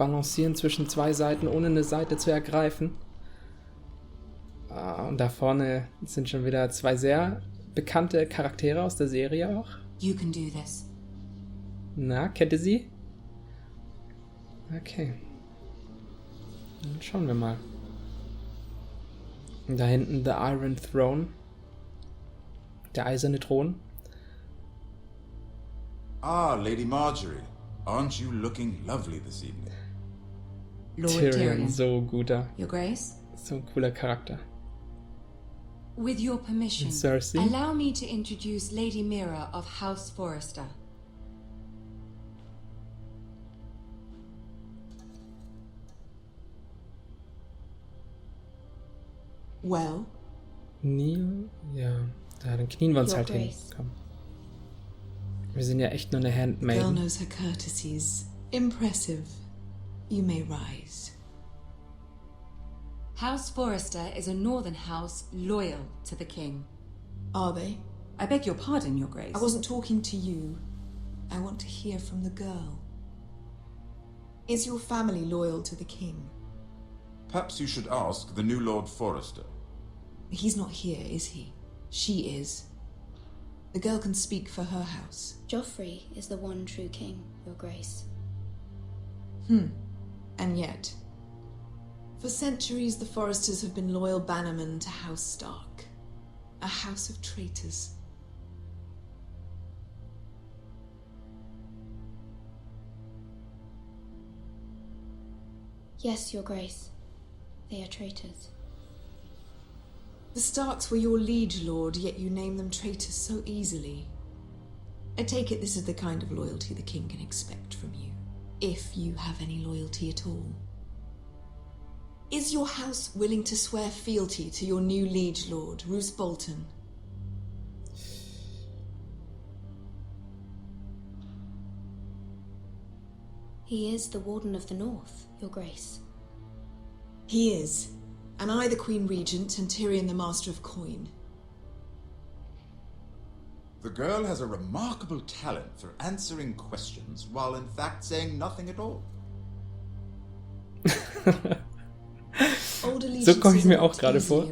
balancieren zwischen zwei Seiten, ohne eine Seite zu ergreifen. Und da vorne sind schon wieder zwei sehr bekannte Charaktere aus der Serie auch. You can do this. Na, kennt ihr sie? Okay. Dann schauen wir mal. Und da hinten The Iron Throne. Der eiserne Thron. Ah, Lady Marjorie. Aren't you looking lovely this evening? Lord Tyrion, so guter. Your Grace? So ein cooler Charakter. With your permission, Cersei? allow me to introduce Lady Mira of House Forrester. Well? Neil? Ja, dann knien wir uns Your halt hin. Grace. Komm. Wir sind ja echt nur eine Girl Handmaiden. knows her courtesies. Impressive. You may rise. House Forrester is a northern house loyal to the king. Are they? I beg your pardon, Your Grace. I wasn't talking to you. I want to hear from the girl. Is your family loyal to the king? Perhaps you should ask the new Lord Forrester. He's not here, is he? She is. The girl can speak for her house. Joffrey is the one true king, Your Grace. And yet, for centuries the Forresters have been loyal bannermen to House Stark. A house of traitors. Yes, Your Grace. They are traitors. The Starks were your liege lord, yet you name them traitors so easily. I take it this is the kind of loyalty the king can expect from you, if you have any loyalty at all. Is your house willing to swear fealty to your new liege lord, Roose Bolton? He is the Warden of the North, Your Grace. He is, and I the Queen Regent and Tyrion the Master of Coin. The girl has a remarkable talent for answering questions while in fact saying nothing at all. So komme ich mir auch gerade vor.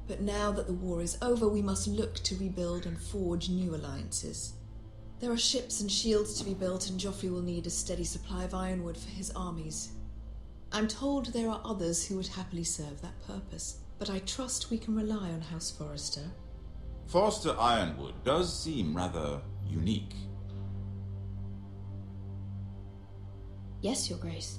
But now that the war is over, we must look to rebuild and forge new alliances. There are ships and shields to be built, and Joffrey will need a steady supply of ironwood for his armies. I'm told there are others who would happily serve that purpose, but I trust we can rely on House Forrester. Forster Ironwood does seem rather unique. Yes, Your Grace.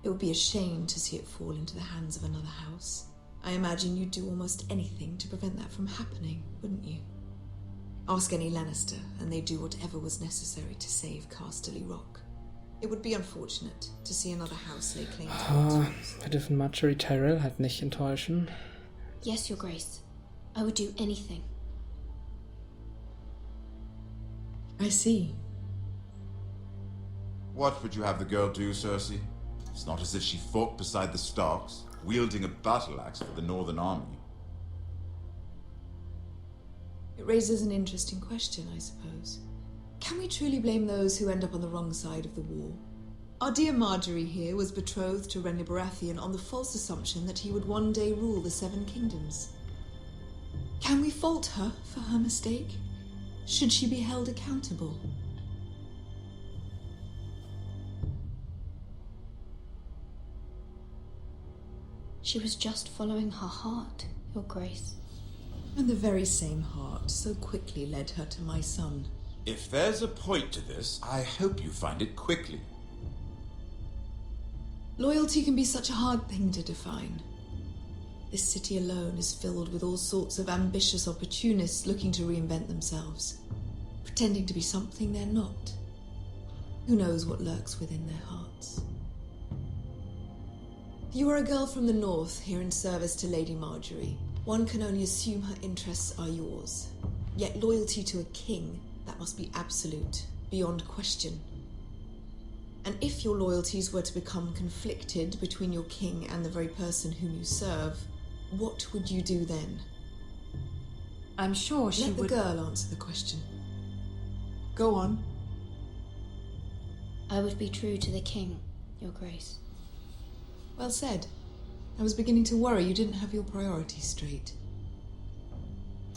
It would be a shame to see it fall into the hands of another house. I imagine you'd do almost anything to prevent that from happening, wouldn't you? Ask any Lannister, and they'd do whatever was necessary to save Casterly Rock. It would be unfortunate to see another house lay claim to it. Wir dürfen Marjorie Tyrell halt nicht enttäuschen. Yes, Your Grace. I would do anything. I see. What would you have the girl do, Cersei? It's not as if she fought beside the Starks, wielding a battle axe for the Northern Army. It raises an interesting question, I suppose. Can we truly blame those who end up on the wrong side of the war? Our dear Marjorie here was betrothed to Renly Baratheon on the false assumption that he would one day rule the Seven Kingdoms. Can we fault her for her mistake? Should she be held accountable? She was just following her heart, Your Grace. And the very same heart so quickly led her to my son. If there's a point to this, I hope you find it quickly. Loyalty can be such a hard thing to define. This city alone is filled with all sorts of ambitious opportunists looking to reinvent themselves, pretending to be something they're not. Who knows what lurks within their hearts? You are a girl from the north, here in service to Lady Marjorie. One can only assume her interests are yours. Yet loyalty to a king, that must be absolute, beyond question. And if your loyalties were to become conflicted between your king and the very person whom you serve, what would you do then? I'm sure she Let the would... girl answer the question. Go on. I would be true to the king, Your Grace. Well said. I was beginning to worry you didn't have your priorities straight.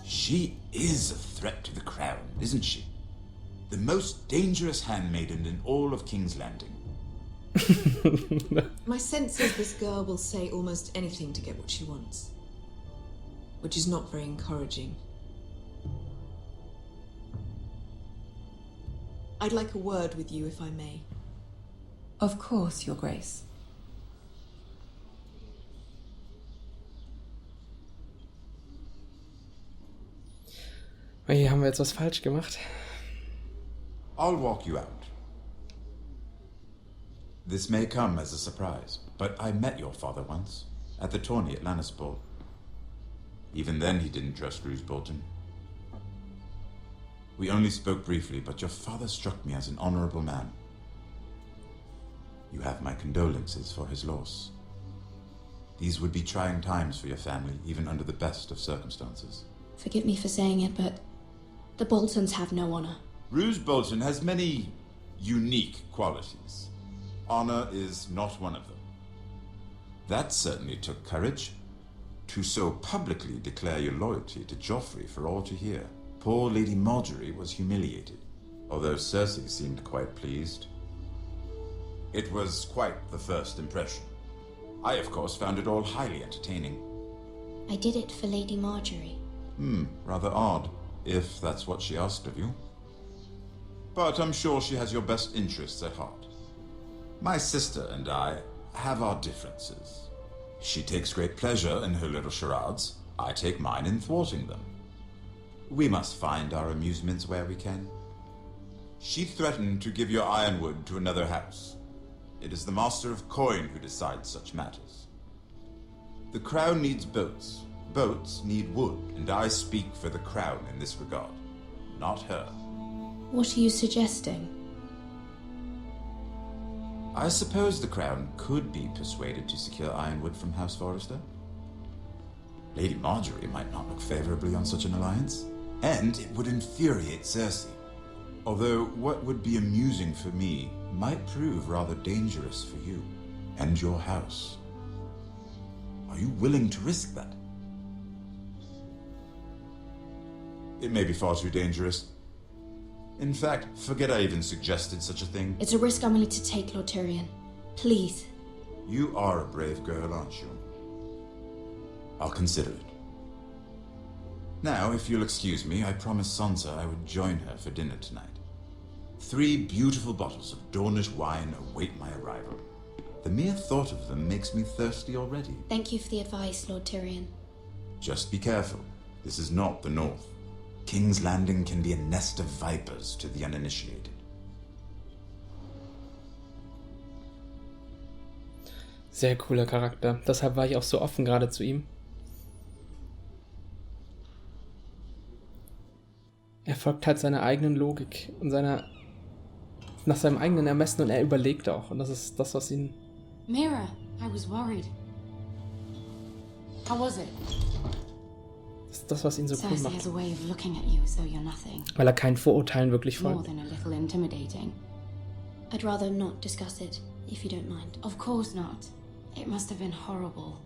She is a threat to the crown, isn't she? The most dangerous handmaiden in all of King's Landing. My sense is this girl will say almost anything to get what she wants. Which is not very encouraging. I'd like a word with you, if I may. Of course, Your Grace. Hier haben wir jetzt was falsch gemacht. I'll walk you out. This may come as a surprise, but I met your father once, at the tourney at Lannisport. Even then he didn't trust Roose Bolton. We only spoke briefly, but your father struck me as an honorable man. You have my condolences for his loss. These would be trying times for your family, even under the best of circumstances. Forgive me for saying it, but the Boltons have no honor. Roose Bolton has many unique qualities. Honor is not one of them. That certainly took courage. To so publicly declare your loyalty to Joffrey for all to hear. Poor Lady Marjorie was humiliated, although Cersei seemed quite pleased. It was quite the first impression. I, of course, found it all highly entertaining. I did it for Lady Marjorie. Rather odd, if that's what she asked of you. But I'm sure she has your best interests at heart. My sister and I have our differences. She takes great pleasure in her little charades. I take mine in thwarting them. We must find our amusements where we can. She threatened to give your ironwood to another house. It is the Master of Coin who decides such matters. The crown needs boats. Boats need wood, and I speak for the crown in this regard, not her. What are you suggesting? I suppose the crown could be persuaded to secure ironwood from House Forrester. Lady Marjorie might not look favorably on such an alliance, and it would infuriate Cersei. Although what would be amusing for me might prove rather dangerous for you and your house. Are you willing to risk that? It may be far too dangerous. In fact, forget I even suggested such a thing. It's a risk I'm willing to take, Lord Tyrion. Please. You are a brave girl, aren't you? I'll consider it. Now, if you'll excuse me, I promised Sansa I would join her for dinner tonight. 3 beautiful bottles of Dornish wine await my arrival. The mere thought of them makes me thirsty already. Thank you for the advice, Lord Tyrion. Just be careful. This is not the North. King's Landing can be a nest of vipers to the uninitiated. Sehr cooler Charakter. Deshalb war ich auch so offen gerade zu ihm. Er folgt halt seiner eigenen Logik und nach seinem eigenen Ermessen, und er überlegt auch. Und das ist das, was ihn... Mira, I was worried. How was it? Das ist das, was ihn so cool Cersei has macht. a way of looking at you as though you're nothing. Weil er keinen Vorurteilen wirklich More folgt. than a little intimidating. I'd rather not discuss it, if you don't mind. Of course not. It must have been horrible.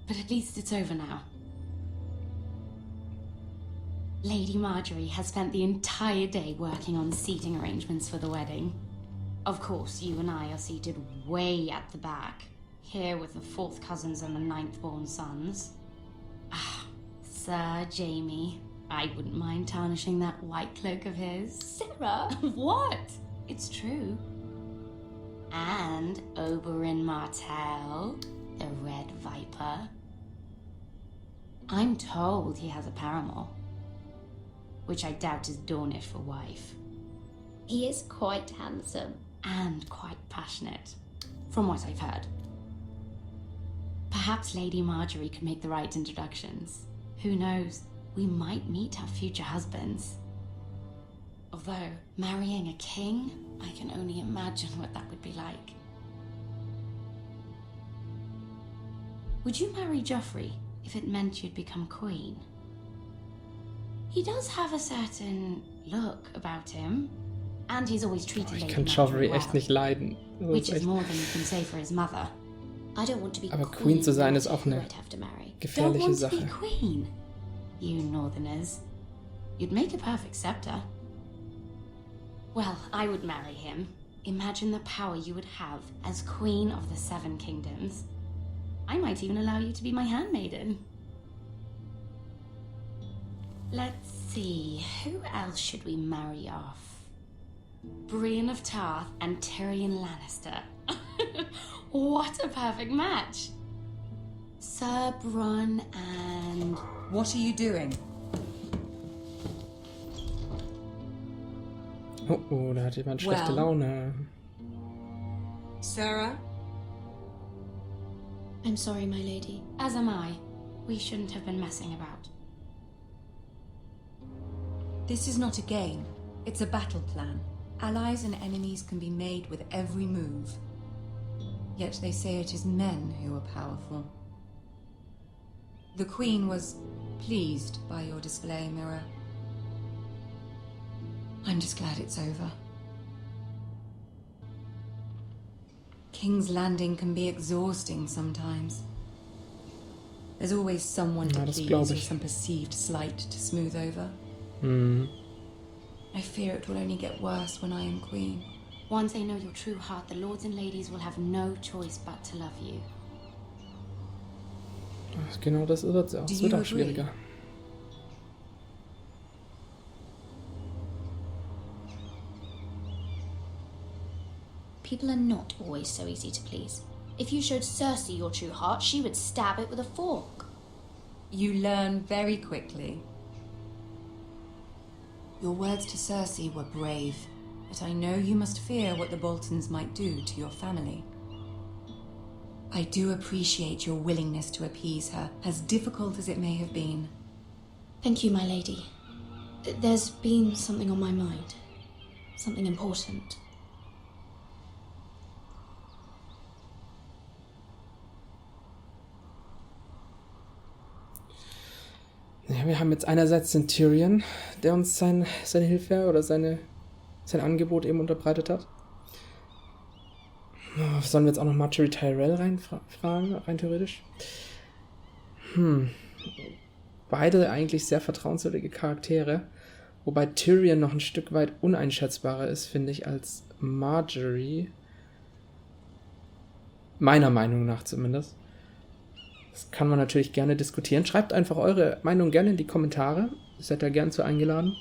But at least it's over now. Lady Marjorie has spent the entire day working on seating arrangements for the wedding. Of course, you and I are seated way at the back, here with the 4th cousins and the 9th-born sons. Ah, Sir Jaime. I wouldn't mind tarnishing that white cloak of his. Sarah! What? It's true. And Oberyn Martell, the Red Viper. I'm told he has a paramour, which I doubt is Dornish for wife. He is quite handsome. And quite passionate, from what I've heard. Perhaps Lady Marjorie could make the right introductions. Who knows? We might meet our future husbands. Although, marrying a king, I can only imagine what that would be like. Would you marry Joffrey if it meant you'd become queen? He does have a certain look about him, And he's always treated Ich Lady kann Marjorie Joffrey well, echt nicht leiden. Das which ist is echt more than you can say for his mother. I don't want to be Aber Queen zu sein ist no auch matter eine who I'd have to marry. Don't gefährliche want to be Sache. queen, you northerners. You'd make a perfect scepter. Well, I would marry him. Imagine the power you would have as Queen of the Seven Kingdoms. I might even allow you to be my handmaiden. Let's see, who else should we marry off? Brienne of Tarth and Tyrion Lannister. What a perfect match! Sir Bronn and... What are you doing? Oh, da hat jemand schlechte Well. Laune. Sarah? I'm sorry, my lady. As am I. We shouldn't have been messing about. This is not a game. It's a battle plan. Allies and enemies can be made with every move. Yet they say it is men who are powerful. The Queen was pleased by your display, Mirror. I'm just glad it's over. King's Landing can be exhausting sometimes. There's always someone to Ja, das please glaub or ich. some perceived slight to smooth over. Hm. I fear it will only get worse when I am queen. Once they know your true heart, the lords and ladies will have no choice but to love you. Genau das wird es auch. Do Es wird you auch agree? schwieriger. People are not always so easy to please. If you showed Cersei your true heart, she would stab it with a fork. You learn very quickly. Your words to Cersei were brave, but I know you must fear what the Boltons might do to your family. I do appreciate your willingness to appease her, as difficult as it may have been. Thank you, my lady. There's been something on my mind. Something important. Ja, wir haben jetzt einerseits den Tyrion, der uns seine Hilfe oder sein Angebot eben unterbreitet hat. Sollen wir jetzt auch noch Marjorie Tyrell reinfragen, rein theoretisch? Beide eigentlich sehr vertrauenswürdige Charaktere, wobei Tyrion noch ein Stück weit uneinschätzbarer ist, finde ich, als Marjorie. Meiner Meinung nach zumindest. Das kann man natürlich gerne diskutieren. Schreibt einfach eure Meinung gerne in die Kommentare. Ihr seid da gern zu eingeladen.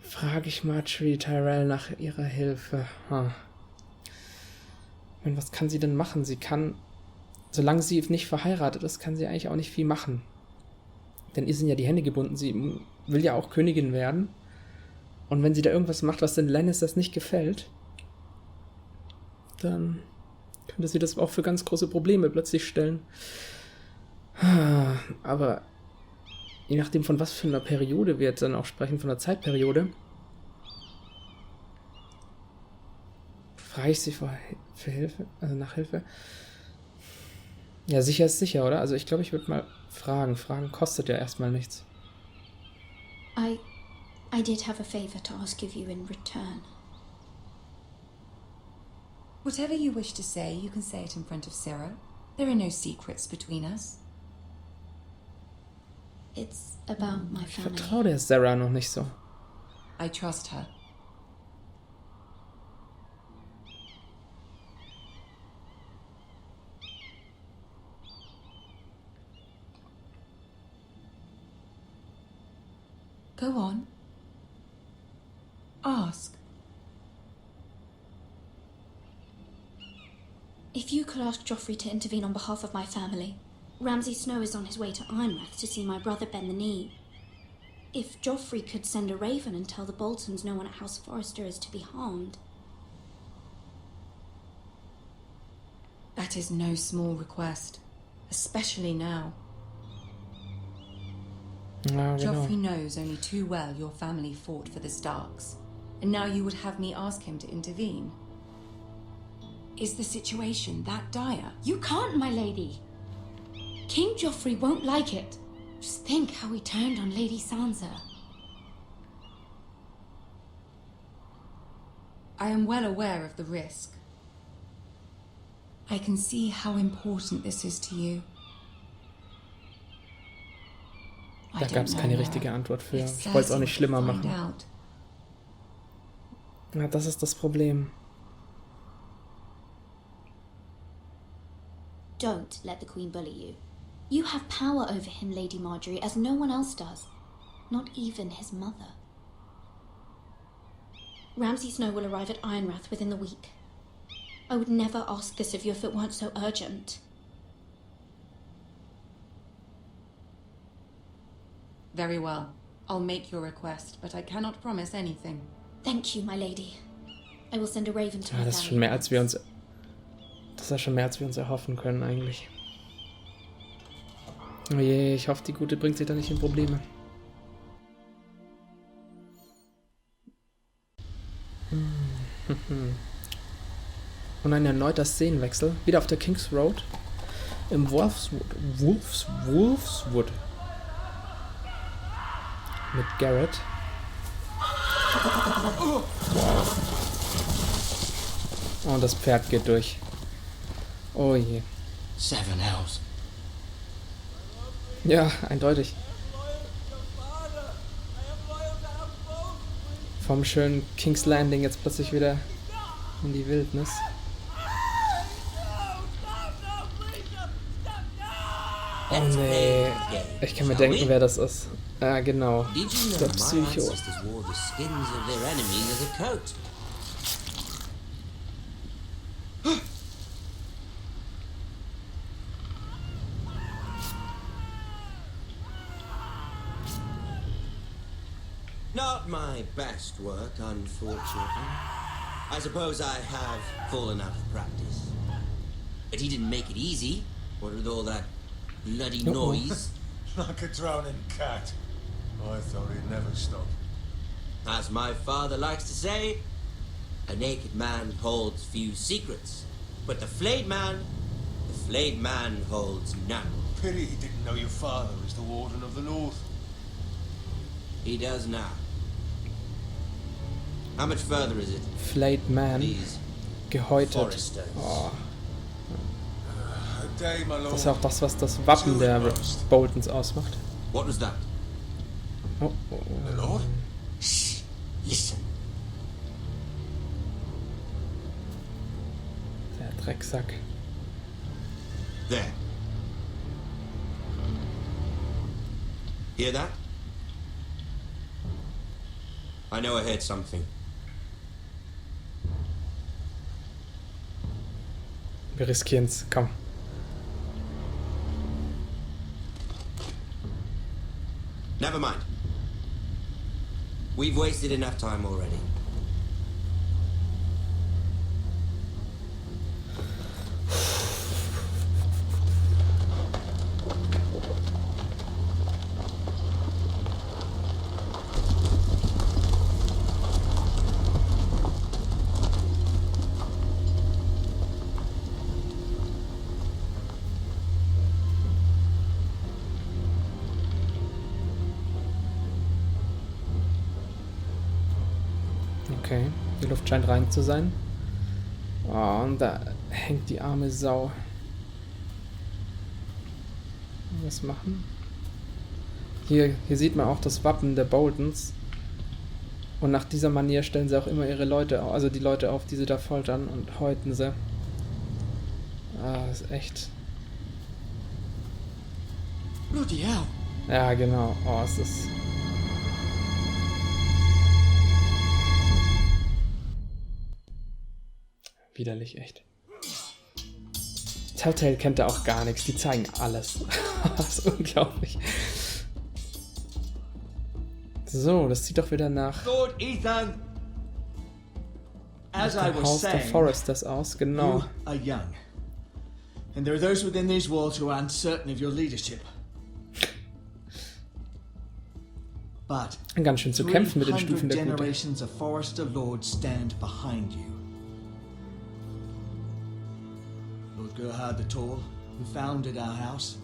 Frage ich Marjorie Tyrell nach ihrer Hilfe. Was kann sie denn machen? Sie kann, solange sie nicht verheiratet ist, kann sie eigentlich auch nicht viel machen. Denn ihr sind ja die Hände gebunden. Sie will ja auch Königin werden. Und wenn sie da irgendwas macht, was den Lannisters nicht gefällt, dann könnte sie das auch für ganz große Probleme plötzlich stellen. Aber je nachdem, von was für einer Periode wir jetzt dann auch sprechen, von einer Zeitperiode, frage ich sie für Hilfe, also nach Hilfe. Ja, sicher ist sicher, oder? Also ich glaube, ich würde mal fragen. Fragen kostet ja erstmal nichts. I did have a favor to ask of you in return. Whatever you wish to say, you can say it in front of Sarah. There are no secrets between us. It's about my Ich family. vertraue der Sarah noch nicht so. I trust her. Go on. Ask. If you could ask Joffrey to intervene on behalf of my family. Ramsay Snow is on his way to Ironrath to see my brother bend the knee. If Joffrey could send a raven and tell the Boltons no one at House Forrester is to be harmed. That is no small request, especially now. Ja, genau. Joffrey knows only too well your family fought for the Starks, and now you would have me ask him to intervene. Is the situation that dire? You can't, my lady. King Joffrey won't like it. Just think how he turned on Lady Sansa. I am well aware of the risk. I can see how important this is to you. Da gab es keine richtige Antwort für. Ich wollte es auch nicht schlimmer machen. Ja, das ist das Problem. Don't let the Queen bully you. You have power over him, Lady Marjorie, as no one else does. Not even his mother. Ramsay Snow will arrive at Ironrath within the week. I would never ask this of you if it weren't so urgent. Very well. I'll make your request, but I cannot promise anything. Thank you, my lady. I will send a raven to Ja, my das ist schon mehr, als wir uns... Das ist schon mehr, als wir uns erhoffen können, eigentlich. Oh je, ich hoffe, die Gute bringt sich da nicht in Probleme. Und ein erneuter Szenenwechsel. Wieder auf der King's Road. Im Wolfswood. Mit Garrett. Und das Pferd geht durch. Oh je. Seven Hells. Ja, eindeutig. Vom schönen King's Landing jetzt plötzlich wieder in die Wildnis. Oh nee. Ich kann mir denken, wer das ist. Ah, genau. Der Psycho. Not my best work, unfortunately. I suppose I have fallen out of practice. But he didn't make it easy. What with all that bloody noise? Like a drowning cat. I thought he'd never stop. As my father likes to say, a naked man holds few secrets. But the flayed man holds none. Pity he didn't know your father was the Warden of the North. He does now. How much further is it? Flayed Man. These Gehäutet. foresters. Oh. A day, my lord. Das ist ja auch das, was das Wappen der Boltons ausmacht. What was that? Oh, oh, My oh. lord? Shh! Listen. Der Drecksack. There. Hear that? I know I heard something. Wir riskieren's. Komm. Never mind. We've wasted enough time already. Okay, die Luft scheint rein zu sein. Oh, und da hängt die arme Sau. Was machen? Hier sieht man auch das Wappen der Boltons. Und nach dieser Manier stellen sie auch immer ihre Leute, also die Leute auf, die sie da foltern und häuten sie. Ah, das ist echt. Bloody hell. Ja, genau. Oh, es ist. Widerlich, echt. Telltale kennt da auch gar nichts. Die zeigen alles. Das ist unglaublich. So, das sieht doch wieder nach Lord Ethan, as I dem was Haus der saying, Foresters aus. Genau. you are young, and there are those within these walls who are uncertain of your leadership. But Ganz schön zu kämpfen mit den Stufen 300 der Gute. generations of Forester Lords stand behind you. Lord Gerhard the Tall, who founded our house,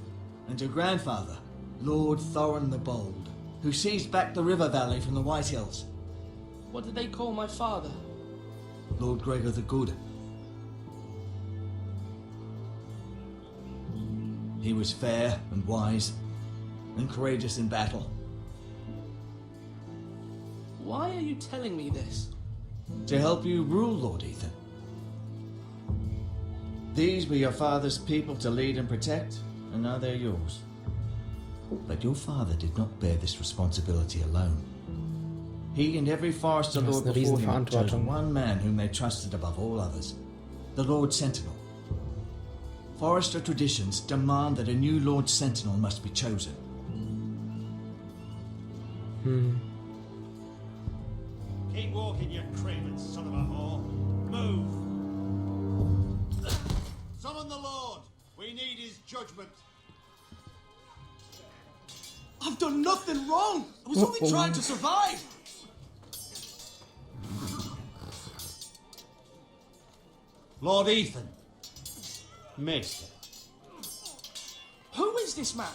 and your grandfather, Lord Thorin the Bold, who seized back the river valley from the White Hills. What did they call my father? Lord Gregor the Good. He was fair and wise and courageous in battle. Why are you telling me this? To help you rule, Lord Ethan. These were your father's people to lead and protect, and now they're yours. But your father did not bear this responsibility alone. He and every Forester Lord before him chose one man whom they trusted above all others, the Lord Sentinel. Forester traditions demand that a new Lord Sentinel must be chosen. Keep walking, you craven son of a whore. Move! Summon the Lord! We need his judgment. I've done nothing wrong! I was only trying to survive! Lord Ethan. Maester. Who is this man?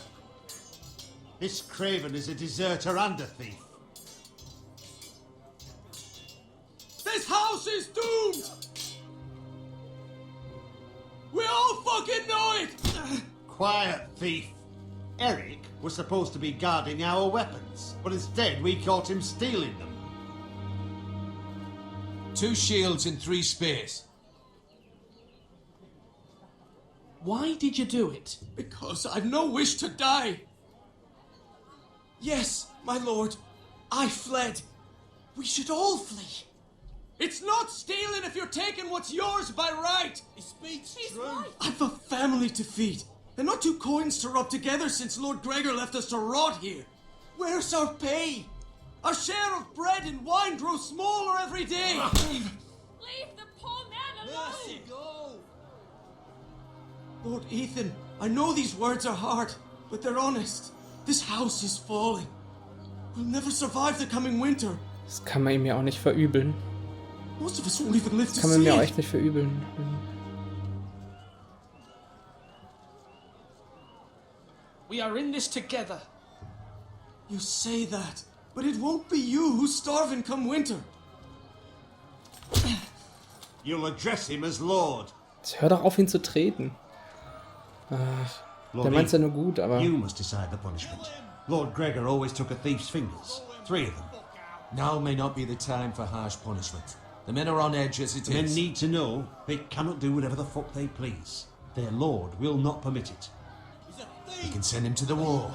This craven is a deserter and a thief. This house is doomed! We all fucking know it! Quiet, thief. Eric was supposed to be guarding our weapons, but instead we caught him stealing them. 2 shields and 3 spears. Why did you do it? Because I've no wish to die. Yes, my lord, I fled. We should all flee. It's not stealing if you're taking what's yours by right. He speaks true. I've a family to feed, and not 2 coins to rub together since Lord Gregor left us to rot here. Where's our pay? Our share of bread and wine grows smaller every day. Leave the poor man alone! Mercy, go! Lord Ethan, I know these words are hard, but they're honest. This house is falling. We'll never survive the coming winter. Das kann man ihm ja auch nicht verübeln. Most of us won't even live to Das kann man see mir auch it. echt nicht verübeln. We are in this together. You say that, but it won't be you who's starving come winter. You'll address him as Lord. Jetzt hör doch auf, ihn zu treten. Ach, der meint's ja nur gut, aber... You must decide the punishment. Lord Gregor always took a thief's fingers. 3 of them. Now may not be the time for harsh punishment. The men are on edge as it The men is. need to know they cannot do whatever the fuck they please. Their lord will not permit it. We can send him to the wall.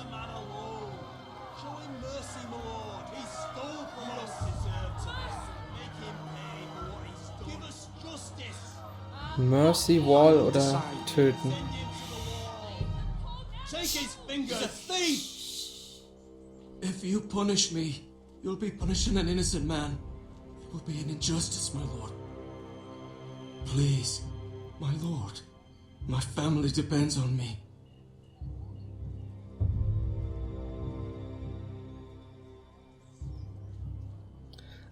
Mercy, Wall oder töten. Take his fingers. He's a thief. If you punish me, you'll be punishing an innocent man. It will be an injustice, my lord. Please, my lord. My family depends on me.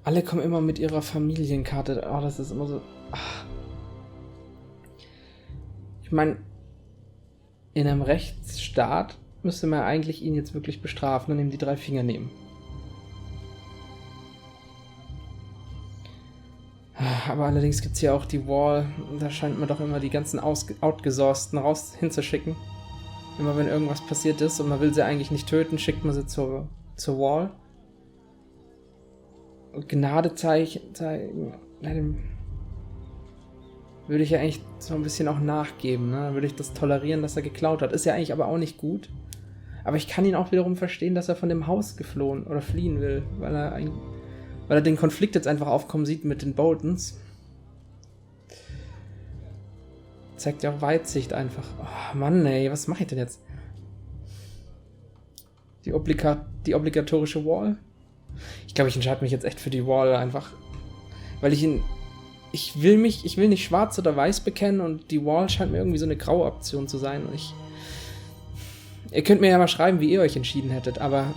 Alle kommen immer mit ihrer Familienkarte. Oh, das ist immer so... Ach. Ich meine, in einem Rechtsstaat müsste man eigentlich ihn jetzt wirklich bestrafen und ihm die 3 Finger nehmen. Aber allerdings gibt es hier auch die Wall. Da scheint man doch immer die ganzen Outgesourcten hinzuschicken. Immer wenn irgendwas passiert ist und man will sie eigentlich nicht töten, schickt man sie zur Wall. Und Gnade zeigen, würde ich ja eigentlich so ein bisschen auch nachgeben, ne? Dann würde ich das tolerieren, dass er geklaut hat. Ist ja eigentlich aber auch nicht gut. Aber ich kann ihn auch wiederum verstehen, dass er von dem Haus geflohen oder fliehen will, weil er den Konflikt jetzt einfach aufkommen sieht mit den Boltons. Zeigt ja auch Weitsicht einfach. Oh Mann, ey, was mache ich denn jetzt? Die obligatorische Wall? Ich glaube, ich entscheide mich jetzt echt für die Wall einfach. Weil ich will nicht schwarz oder weiß bekennen und die Wall scheint mir irgendwie so eine graue Option zu sein. Und ihr könnt mir ja mal schreiben, wie ihr euch entschieden hättet, aber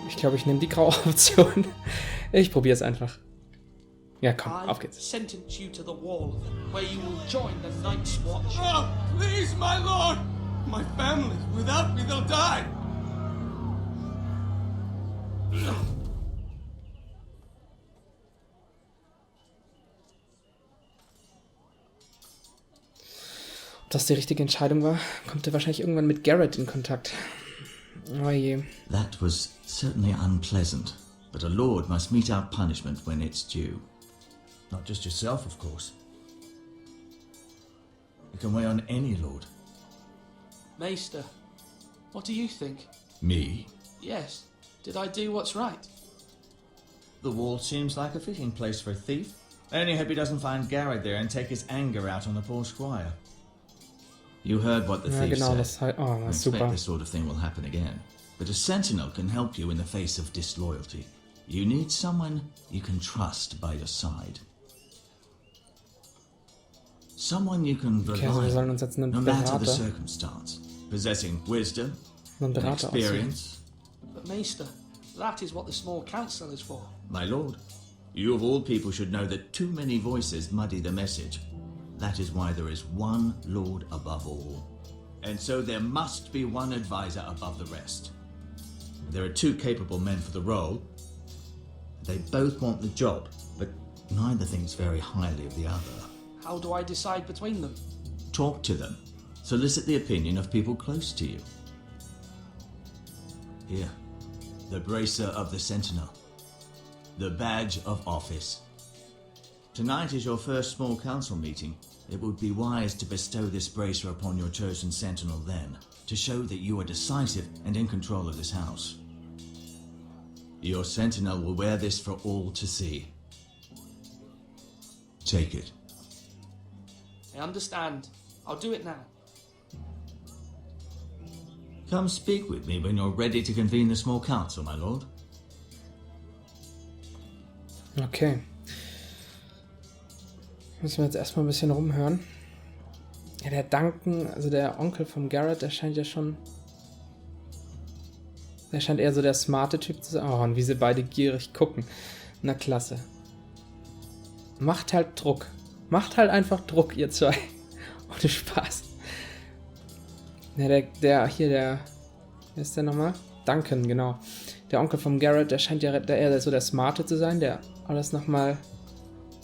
ich glaube, ich nehme die graue Option. Ich probiere es einfach. Ja, komm, auf geht's. Sentence you to the wall, where you will join the Night's Watch. Oh, please, my lord! My family, without me, they'll die! Ob das die richtige Entscheidung war, kommt er wahrscheinlich irgendwann mit Garrett in Kontakt. Oh je. That was certainly unpleasant, but a lord must mete out punishment when it's due. Not just yourself, of course. It can weigh on any lord. Maester, what do you think? Me? Yes. Did I do what's right? The wall seems like a fitting place for a thief. I only hope he doesn't find Garrett there and take his anger out on the poor squire. You heard what the thief genau, said. das halt, oh, I super. expect this sort of thing will happen again. But a sentinel can help you in the face of disloyalty. You need someone you can trust by your side. Someone you can rely Also wir sollen uns on, jetzt einen no matter the Berater, circumstance. Possessing wisdom einen and Berater aussuchen. experience. But Maester, that is what the small council is for. My lord, you of all people should know that too many voices muddy the message. That is why there is one lord above all. And so there must be one advisor above the rest. There are two capable men for the role. They both want the job, but neither thinks very highly of the other. How do I decide between them? Talk to them. Solicit the opinion of people close to you. Here, the bracer of the sentinel. The badge of office. Tonight is your first small council meeting. It would be wise to bestow this bracer upon your chosen sentinel then, to show that you are decisive and in control of this house. Your sentinel will wear this for all to see. Take it. I understand. I'll do it now. Come speak with me when you're ready to convene the small council, my lord. Okay. Müssen wir jetzt erstmal ein bisschen rumhören. Ja, der Duncan, also der Onkel vom Garrett, der scheint ja schon... Der scheint eher so der smarte Typ zu sein. Oh, und wie sie beide gierig gucken. Na, klasse. Macht halt Druck. Macht halt einfach Druck, ihr zwei. Ohne Spaß. Ja, wer ist der nochmal? Duncan, genau. Der Onkel vom Garrett, der scheint ja eher so der Smarte zu sein, der alles nochmal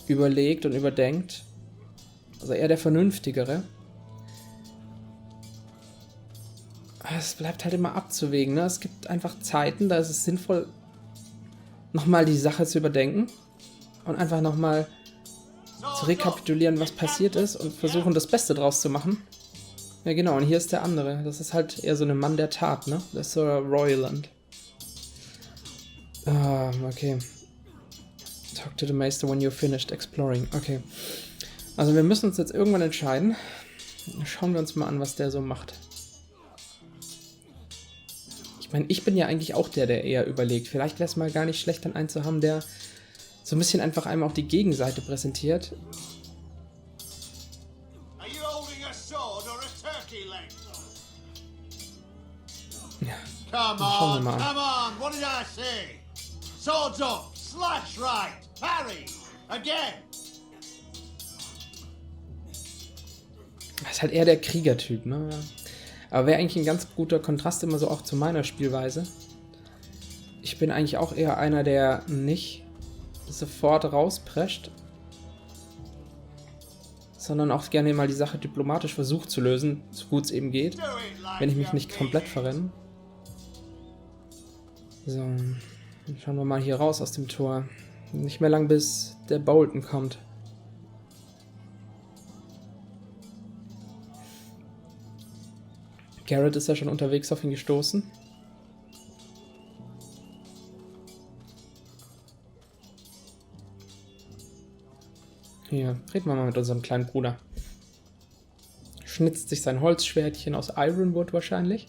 überlegt und überdenkt. Also eher der Vernünftigere. Aber es bleibt halt immer abzuwägen, ne? Es gibt einfach Zeiten, da ist es sinnvoll, nochmal die Sache zu überdenken und einfach nochmal zu rekapitulieren, was passiert ist und versuchen, das Beste draus zu machen. Ja, genau, und hier ist der andere. Das ist halt eher so ein Mann der Tat, ne? Das ist so Royland. Ah, okay. Talk to the Maester when you're finished exploring. Okay. Also wir müssen uns jetzt irgendwann entscheiden. Schauen wir uns mal an, was der so macht. Ich meine, ich bin ja eigentlich auch der eher überlegt. Vielleicht wäre es mal gar nicht schlecht, dann einen zu haben, der so ein bisschen einfach einem auch die Gegenseite präsentiert. Ja. Come on, what did I say? Swords up, slash right, parry, again. Das ist halt eher der Kriegertyp, ne? Aber wäre eigentlich ein ganz guter Kontrast immer so auch zu meiner Spielweise. Ich bin eigentlich auch eher einer, der nicht sofort rausprescht, sondern auch gerne mal die Sache diplomatisch versucht zu lösen, so gut es eben geht, wenn ich mich nicht komplett verrenne. So, dann schauen wir mal hier raus aus dem Tor. Nicht mehr lang, bis der Bolton kommt. Garrett ist ja schon unterwegs auf ihn gestoßen. Hier, reden wir mal mit unserem kleinen Bruder. Schnitzt sich sein Holzschwertchen aus Ironwood wahrscheinlich.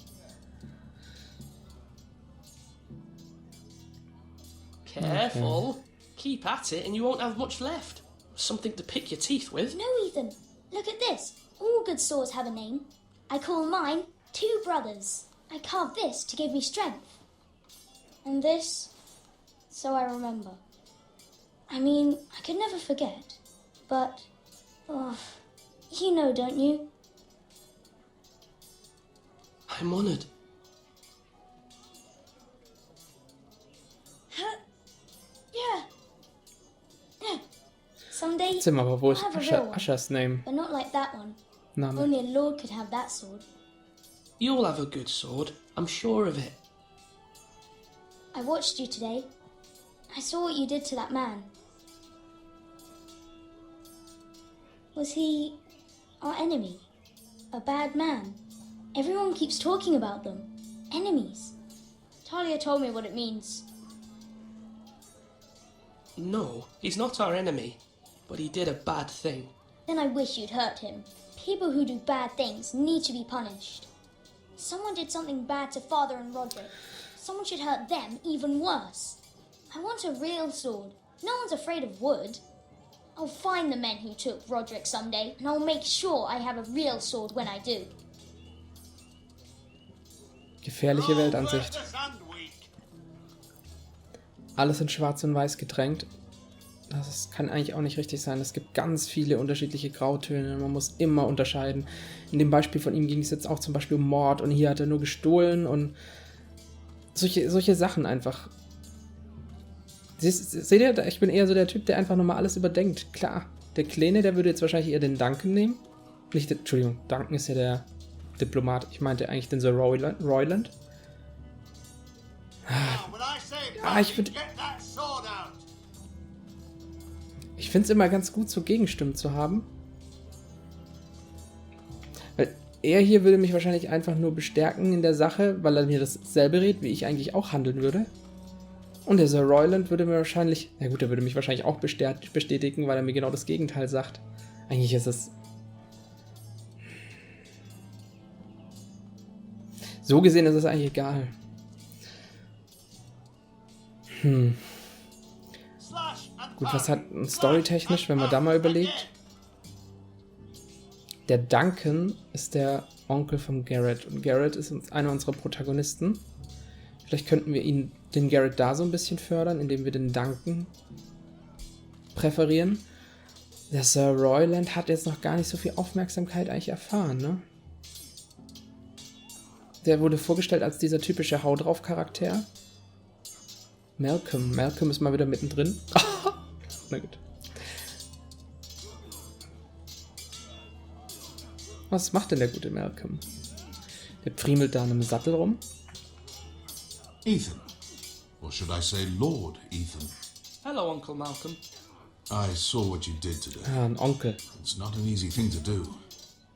Careful. Okay. Keep at it and you won't have much left. Something to pick your teeth with. No, Ethan. Look at this. All good swords have a name. I call mine Two Brothers. I carved this to give me strength. And this, so I remember. I mean, I could never forget. But, oh, you know, don't you? I'm honored. Yeah. Someday Zimmer, aber wo ist I'll have a real one, Ushers Name? but not like that one. Name. Only a lord could have that sword. You'll have a good sword, I'm sure of it. I watched you today. I saw what you did to that man. Was he our enemy? A bad man? Everyone keeps talking about them. Enemies. Talia told me what it means. No, he's not our enemy, but he did a bad thing. Then I wish you'd hurt him. People who do bad things need to be punished. Someone did something bad to Father and Roderick. Someone should hurt them even worse. I want a real sword. No one's afraid of wood. I'll find the men who took Roderick someday, and I'll make sure I have a real sword when I do. Gefährliche Weltansicht. Alles in Schwarz und Weiß getränkt. Das kann eigentlich auch nicht richtig sein. Es gibt ganz viele unterschiedliche Grautöne. Man muss immer unterscheiden. In dem Beispiel von ihm ging es jetzt auch zum Beispiel um Mord und hier hat er nur gestohlen und solche Sachen einfach. Seht ihr, ich bin eher so der Typ, der einfach nochmal alles überdenkt. Klar, der Kleine, der würde jetzt wahrscheinlich eher den Duncan nehmen. Entschuldigung, Duncan ist ja der Diplomat. Ich meinte eigentlich den Sir Royland. Ich finde es immer ganz gut, so Gegenstimmen zu haben. Weil er hier würde mich wahrscheinlich einfach nur bestärken in der Sache, weil er mir dasselbe redet, wie ich eigentlich auch handeln würde. Und der Sir Royland würde mir wahrscheinlich, na gut, er würde mich wahrscheinlich auch bestätigen, weil er mir genau das Gegenteil sagt. Eigentlich ist es... So gesehen ist es eigentlich egal. Gut, was hat storytechnisch, wenn man da mal überlegt? Der Duncan ist der Onkel von Garrett und Garrett ist einer unserer Protagonisten. Vielleicht könnten wir den Garrett da so ein bisschen fördern, indem wir den Duncan präferieren. Der Sir Royland hat jetzt noch gar nicht so viel Aufmerksamkeit eigentlich erfahren, ne? Der wurde vorgestellt als dieser typische Hau drauf Charakter. Malcolm ist mal wieder mittendrin. Na gut. Was macht denn der gute Malcolm? Der pfriemelt da an einem Sattel rum. Ethan. Or should I say Lord Ethan? Hello, Uncle Malcolm. I saw what you did today. Ein Onkel. It's not an easy thing to do.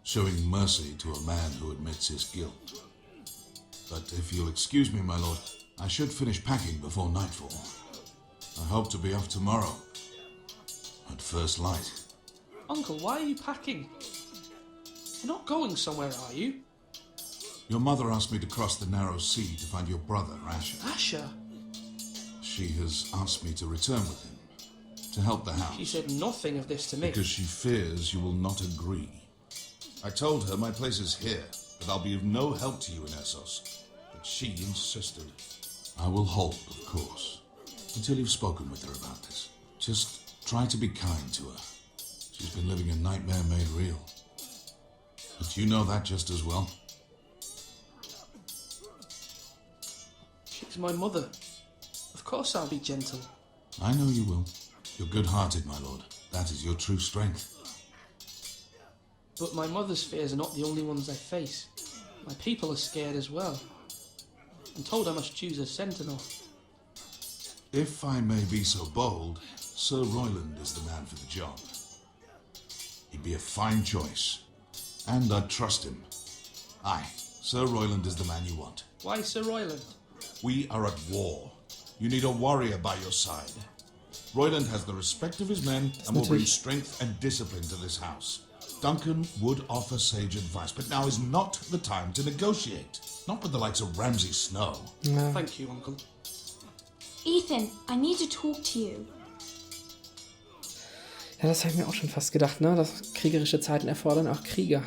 Showing mercy to a man who admits his guilt. But if you'll excuse me, my lord, I should finish packing before nightfall. I hope to be off tomorrow. At first light. Uncle, why are you packing? You're not going somewhere, are you? Your mother asked me to cross the narrow sea to find your brother, Asher. Asher? She has asked me to return with him, to help the house. She said nothing of this to me. Because she fears you will not agree. I told her my place is here, that I'll be of no help to you in Essos. But she insisted. I will hold, of course, until you've spoken with her about this. Just try to be kind to her. She's been living a nightmare made real. But you know that just as well. She's my mother. Of course I'll be gentle. I know you will. You're good-hearted, my lord. That is your true strength. But my mother's fears are not the only ones I face. My people are scared as well. I'm told I must choose a sentinel. If I may be so bold, Sir Royland is the man for the job. He'd be a fine choice. And I'd trust him. Aye, Sir Royland is the man you want. Why Sir Royland? We are at war. You need a warrior by your side. Royland has the respect of his men and will bring strength and discipline to this house. Duncan would offer sage advice, but now is not the time to negotiate. Not with the likes of Ramsay Snow. Ja. Thank you, Uncle. Ethan, I need to talk to you. Ja, das habe ich mir auch schon fast gedacht, ne? Dass kriegerische Zeiten erfordern auch Krieger.